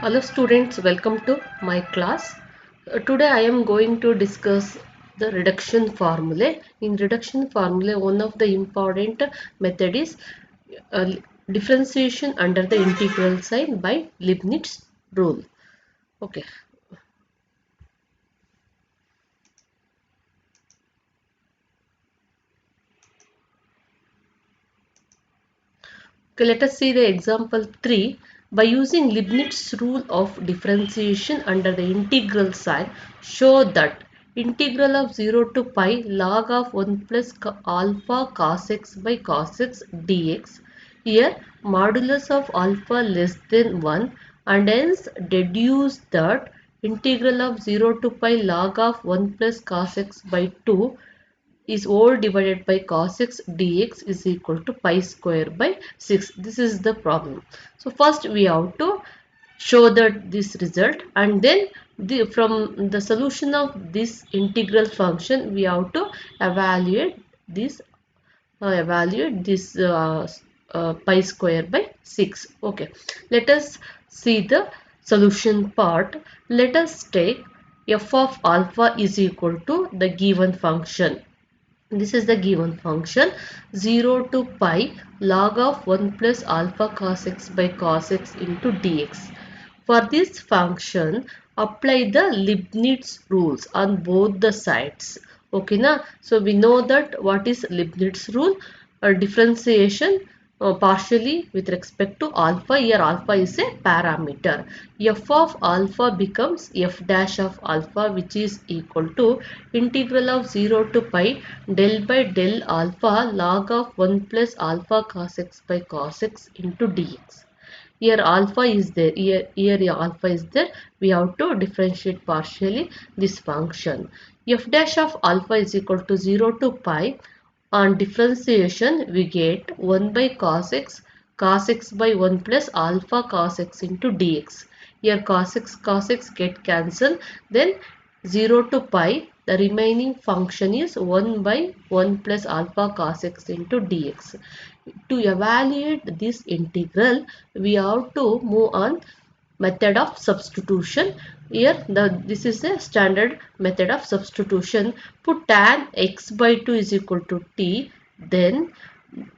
Hello students, welcome to my class. Today I am going to discuss the reduction formula. In reduction formula, one of the important method is uh, differentiation under the integral sign by Leibniz rule. Okay. Okay, let us see the example 3. By using Leibniz rule of differentiation under the integral sign, show that integral of 0 to pi log of 1 plus alpha cos x by cos x dx. Here, modulus of alpha less than 1 and hence deduce that integral of 0 to pi log of 1 plus cos x by 2 is all divided by cos x dx is equal to pi square by 6. This is the problem. So first we have to show that this result, and then from the solution of this integral function we have to evaluate this pi square by 6. Okay, let us see the solution part. Let us take f of alpha is equal to the given function. This is the given function 0 to pi log of 1 plus alpha cos x by cos x into dx. For this function, apply the Leibniz rules on both the sides. Okay, na? So we know that what is Leibniz rule? Differentiation partially with respect to alpha. Here alpha is a parameter. F of alpha becomes f dash of alpha, which is equal to integral of 0 to pi del by del alpha log of 1 plus alpha cos x by cos x into dx. Here alpha is there, here alpha is there. We have to differentiate partially this function. F dash of alpha is equal to 0 to pi. On differentiation we get 1 by cos x by 1 plus alpha cos x into dx. Here cos x get cancelled, then 0 to pi, the remaining function is 1 by 1 plus alpha cos x into dx. To evaluate this integral, we have to move on method of substitution. Here this is a standard method of substitution. Put tan x by 2 is equal to t, then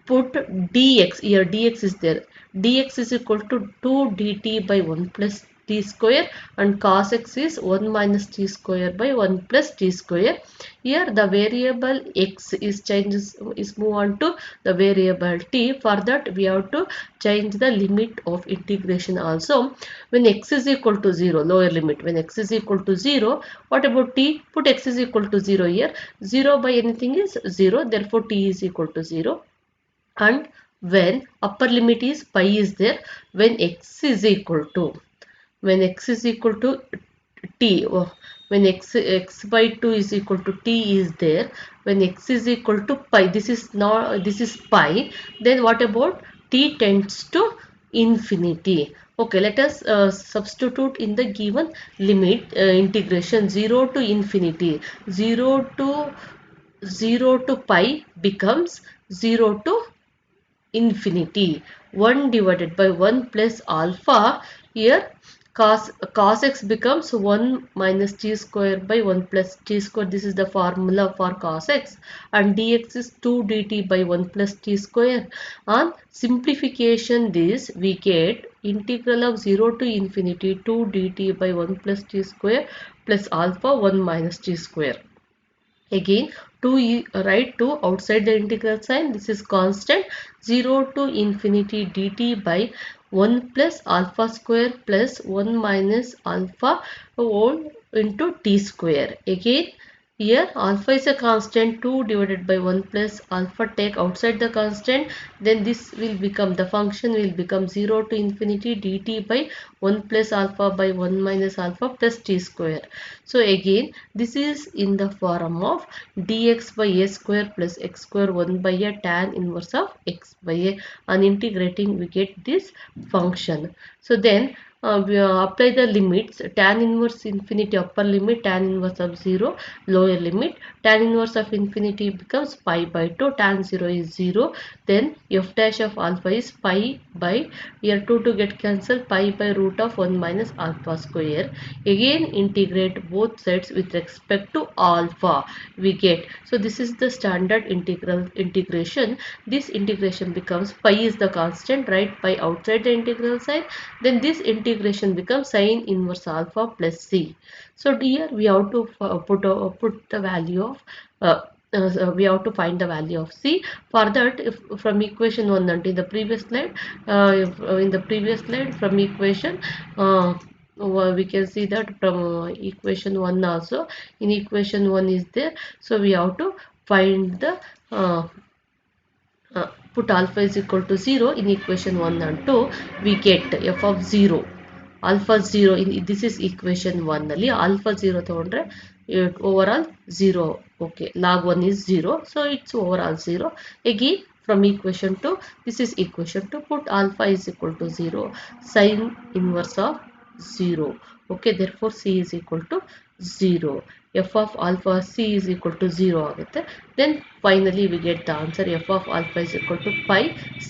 put dx. Here dx is there, dx is equal to 2 dt by 1 plus t square, and cos x is 1 minus t square by 1 plus t square. Here the variable x is move on to the variable t. For that we have to change the limit of integration also. When x is equal to 0, lower limit, when x is equal to 0, what about t? Put x is equal to 0 here. 0 by anything is 0, therefore t is equal to 0. And when upper limit is pi is there, when x is equal to, when x is equal to t, when x by 2 is equal to t is there, when x is equal to pi, this is not, this is pi, then what about t tends to infinity. Okay, let us substitute in the given limit integration 0 to infinity. 0 to pi becomes 0 to infinity. 1 divided by 1 plus alpha. Here cos x becomes 1 minus t square by 1 plus t square. This is the formula for cos x, and dx is 2 dt by 1 plus t square. On simplification this, we get integral of 0 to infinity 2 dt by 1 plus t square plus alpha 1 minus t square. Again, to write 2 outside the integral sign, this is constant. 0 to infinity dt by 1 plus alpha square plus 1 minus alpha whole into t square. Again, here alpha is a constant, 2 divided by 1 plus alpha, take outside the constant, then this will become, the function will become 0 to infinity dt by 1 plus alpha by 1 minus alpha plus t square. So again this is in the form of dx by a square plus x square 1 by a tan inverse of x by a. On integrating we get this function. So then we apply the limits. Tan inverse infinity upper limit, tan inverse of 0 lower limit, tan inverse of infinity becomes pi by 2, tan 0 is 0, then f dash of alpha is pi by, here 2 to get cancelled, pi by root of 1 minus alpha square. Again integrate both sides with respect to alpha we get. So this is the standard integration. This integration becomes pi is the constant, right? Pi outside the integral side, then this integration becomes sine inverse alpha plus c. So here we have to put the value of we have to find the value of c. For that, if from equation 1 until the previous slide, in the previous slide from equation we can see that from equation 1 also, in equation 1 is there, so we have to find the put alpha is equal to 0 in equation 1 and 2, we get f of 0 alpha 0 in this is equation 1 ನಲ್ಲಿ alpha 0 ತಗೊಂಡ್ರೆ overall 0. Okay, log 1 is 0, so it's overall 0. Again from equation 2, this is equation 2, put alpha is equal to 0 sine inverse of 0. Okay, therefore c is equal to 0. F of alpha c is equal to 0 ಆಗುತ್ತೆ. Then finally we get the answer f of alpha is equal to pi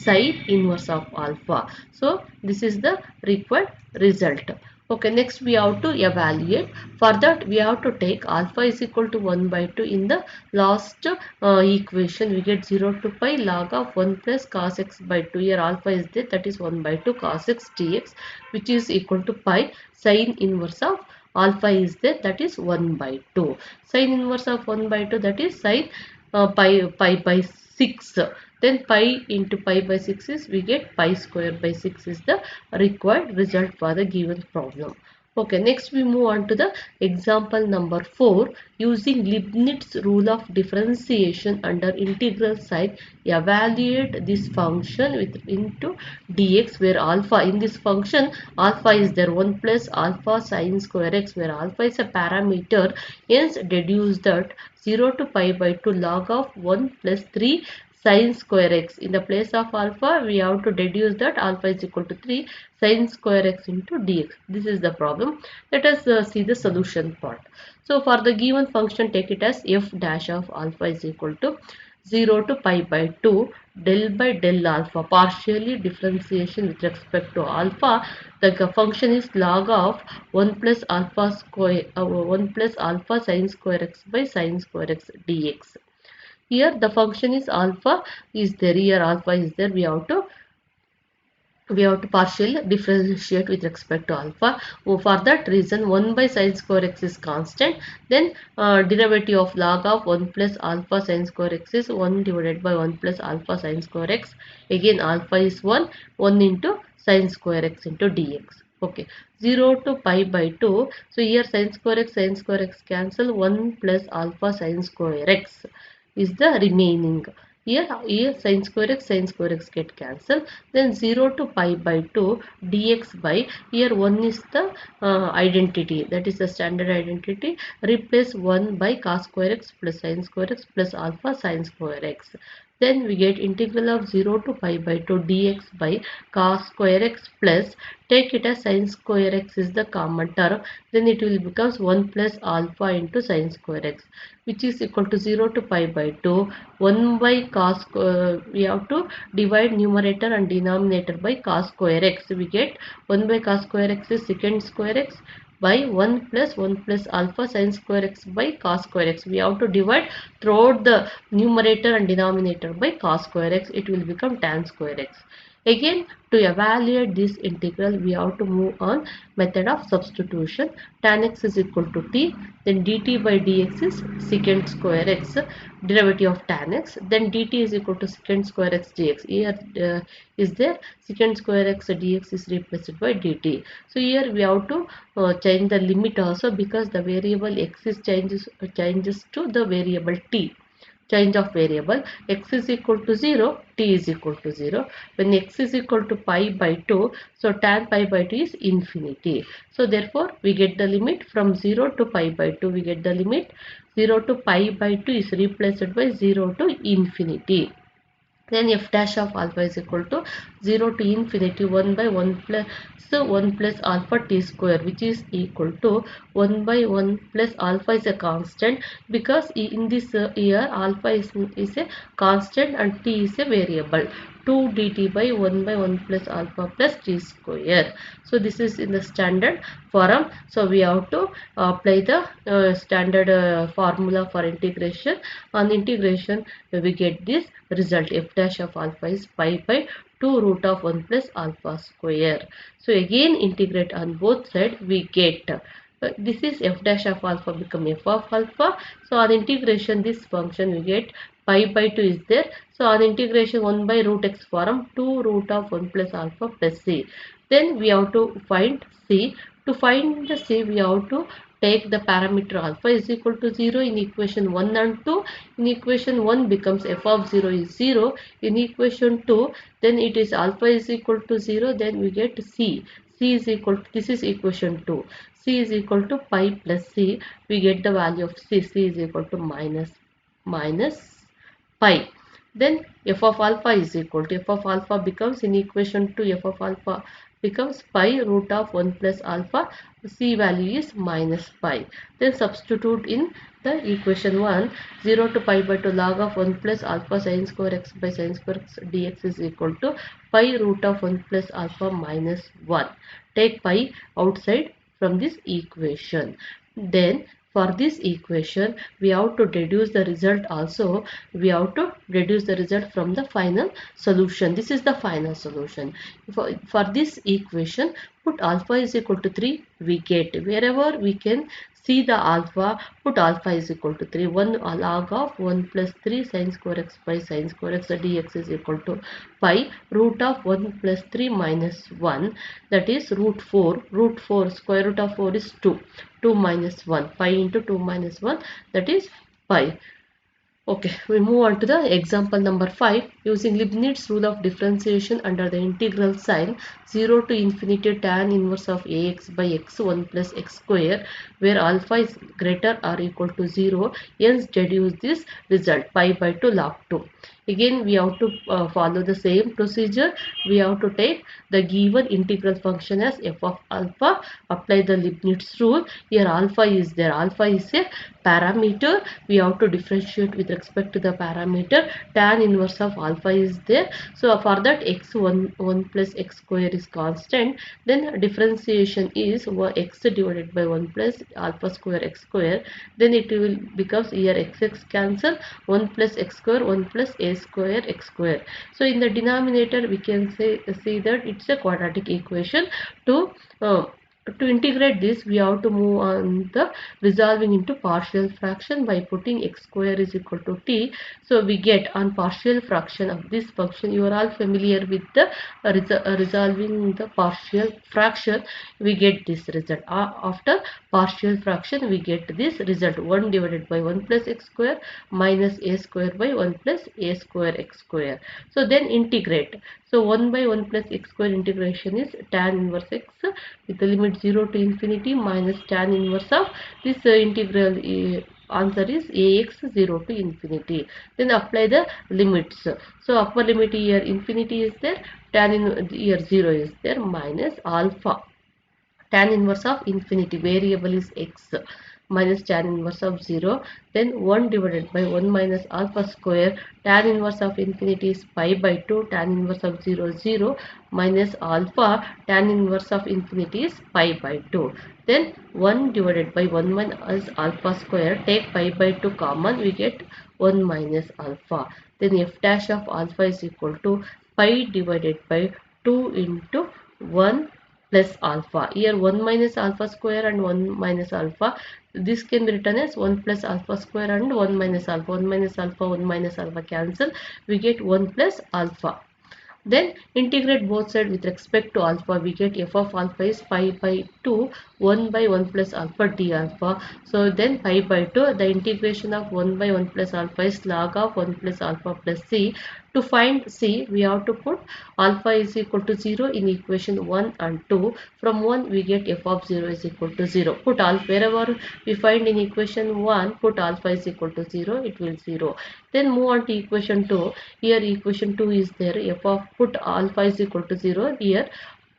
sine inverse of alpha. So this is the required result. Okay, next we have to evaluate. For that we have to take alpha is equal to 1 by 2 in the last equation. We get 0 to pi log of 1 plus cos x by 2. Here alpha is there, that is 1 by 2 cos x dx, which is equal to pi sine inverse of alpha is there, that is 1 by 2. Sine inverse of 1 by 2, that is sine pi by 6. Then pi into pi by 6 is, we get pi square by 6 is the required result for the given problem. Okay, next we move on to the example number 4. Using Leibniz rule of differentiation under integral sign, evaluate this function with into dx, where alpha in this function alpha is there 1 plus alpha sine square x, where alpha is a parameter. Hence deduce that 0 to pi by 2 log of 1 plus 3 sine square x. In the place of alpha, we have to deduce that alpha is equal to 3 sine square x into dx. This is the problem. Let us see the solution part. So for the given function, take it as f dash of alpha is equal to 0 to pi by 2 del by del alpha, partially differentiation with respect to alpha. The function is log of 1 plus alpha square 1 plus alpha sine square x by sine square x dx. Here the function is alpha is there, here alpha is there, we have to partially differentiate with respect to alpha. For that reason 1 by sine square x is constant, then derivative of log of 1 plus alpha sine square x is 1 divided by 1 plus alpha sine square x. Again alpha is 1 into sine square x into dx. Okay, 0 to pi by 2, so here sine square x cancel, 1 plus alpha sine square x is the remaining. Here sin square x get cancelled. Then 0 to pi by 2 dx by, here 1 is the identity, that is the standard identity. Replace 1 by cos square x plus sin square x plus alpha sin square x. Then we get integral of 0 to pi by 2 dx by cos square x plus, take it as sin square x is the common term, then it will becomes 1 plus alpha into sin square x, which is equal to 0 to pi by 2 1 by cos, we have to divide numerator and denominator by cos square x. We get 1 by cos square x is secant square x by 1 plus alpha sin square x by cos square x. We have to divide throughout the numerator and denominator by cos square x. It will become tan square x. Again, to evaluate this integral, we have to move on method of substitution. Tan x is equal to t, then dt by dx is secant square x, derivative of tan x, then dt is equal to secant square x dx. Here is there secant square x dx is replaced by dt. So here we have to change the limit also, because the variable x is changes to the variable t. Change of variable, x is equal to 0, t is equal to 0. When x is equal to pi by 2, so tan pi by 2 is infinity. So therefore we get the limit from 0 to pi by 2, we get the limit 0 to pi by 2 is replaced by 0 to infinity. then f dash of alpha is equal to 0 to infinity 1 by 1 plus alpha t square, which is equal to 1 by 1 plus alpha is a constant, because in this here alpha is a constant and t is a variable. 2 dt by 1 by 1 plus alpha plus t square. So this is in the standard form. So we have to apply the standard formula for integration. On integration we get this result. F dash of alpha is pi by 2 root of 1 plus alpha square. So again integrate on both sides, we get this is f dash of alpha become f of alpha. So on integration this function we get pi by 2 is there. So on integration 1 by root x form 2 root of 1 plus alpha plus c. Then we have to find c. To find the c we have to take the parameter alpha is equal to 0 in equation 1 and 2. In equation 1 becomes f of 0 is 0. In equation 2 then it is alpha is equal to 0, then we get c. C is equal to, this is equation 2. C is equal to pi plus c. We get the value of c. C is equal to minus pi. Then f of alpha is equal to, f of alpha becomes in equation 2 f of alpha becomes pi root of 1 plus alpha, c value is minus pi. Then substitute in the equation 1, 0 to pi by 2 log of 1 plus alpha sin square x by sin square x dx is equal to pi root of 1 plus alpha minus 1. Take pi outside from this equation. Then for this equation we have to deduce the result also. We have to deduce the result from the final solution. This is the final solution. For this equation put alpha is equal to 3, we get wherever we can see the alpha, put alpha is equal to 3. 1 log of 1 plus 3 sin square x by sin square x dx is equal to pi root of 1 plus 3 minus 1, that is root 4. Root 4 square root of 4 is 2. 2 minus 1, pi into 2 minus 1, that is pi. Okay, we move on to the example number 5. Using Leibniz rule of differentiation under the integral sign 0 to infinity tan inverse of ax by x1 plus x square, where alpha is greater or equal to 0, hence deduce this result pi by 2 log 2. Again we have to follow the same procedure. We have to take the given integral function as f of alpha, apply the Leibniz rule. Here alpha is there, alpha is a parameter. We have to differentiate with respect to the parameter. Tan inverse of alpha is there. So for that x1 1 plus x square is constant. Then differentiation is x divided by 1 plus alpha square x square. Then it will becomes here x cancel, 1 plus x square 1 plus a square x square. So in the denominator we can see that it's a quadratic equation. To integrate this we have to move on the resolving into partial fraction by putting x square is equal to t. So we get on partial fraction of this function, you are all familiar with the resolving the partial fraction, we get this result. After partial fraction we get this result 1 divided by 1 plus x square minus a square by 1 plus a square x square. So then integrate. So 1 by 1 plus x square integration is tan inverse x with the limit 0 to infinity minus tan inverse of this integral. Answer is ax 0 to infinity. Then apply the limits. So upper limit here infinity is there, tan in here 0 is there, minus alpha tan inverse of infinity, variable is x, minus tan inverse of 0. Then 1 divided by 1 minus alpha square, tan inverse of infinity is pi by 2, tan inverse of 0 0, minus alpha, tan inverse of infinity is pi by 2. Then 1 divided by 1 minus alpha square, take pi by 2 common, we get 1 minus alpha. Then f dash of alpha is equal to pi divided by 2 into 1 plus alpha. Here 1 minus alpha square and 1 minus alpha. This can be written as 1 plus alpha square and 1 minus alpha. 1 minus alpha, 1 minus alpha cancel. We get 1 plus alpha. Then integrate both sides with respect to alpha. We get f of alpha is pi by 2, 1 by 1 plus alpha d alpha. So then pi by 2, the integration of 1 by 1 plus alpha is log of 1 plus alpha plus c. To find C, we have to put alpha is equal to 0 in equation 1 and 2. From 1 we get f of 0 is equal to 0. Put alpha wherever we find in equation 1, put alpha is equal to 0, it will 0. Then move on to equation 2. Here equation 2 is there. F of put alpha is equal to 0. Here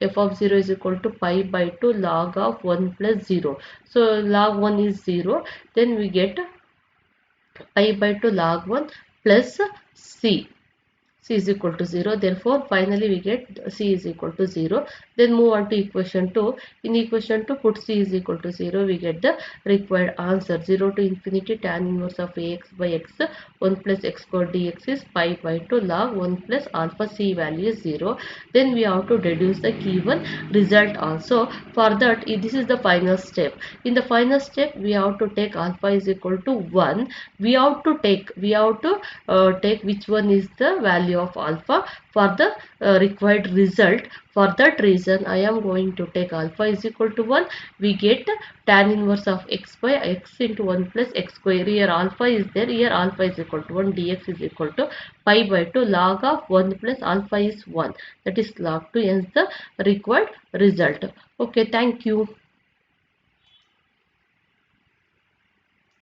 f of 0 is equal to pi by 2 log of 1 plus 0. So log 1 is 0. Then we get pi by 2 log 1 plus c. C is equal to 0. Therefore, finally we get C is equal to 0. Then move on to equation 2. In equation 2, put C is equal to 0. We get the required answer. 0 to infinity tan inverse of ax by x 1 plus x square dx is pi by 2 log 1 plus alpha C value is 0. Then we have to deduce the given result also. For that, this is the final step. In the final step, we have to take alpha is equal to 1. We have to take which one is the value of alpha for the required result. For that reason, I am going to take alpha is equal to 1. We get tan inverse of x by x into 1 plus x square. Here alpha is there. Here alpha is equal to 1. Dx is equal to pi by 2 log of 1 plus alpha is 1. That is log 2 is the required result. Okay, thank you.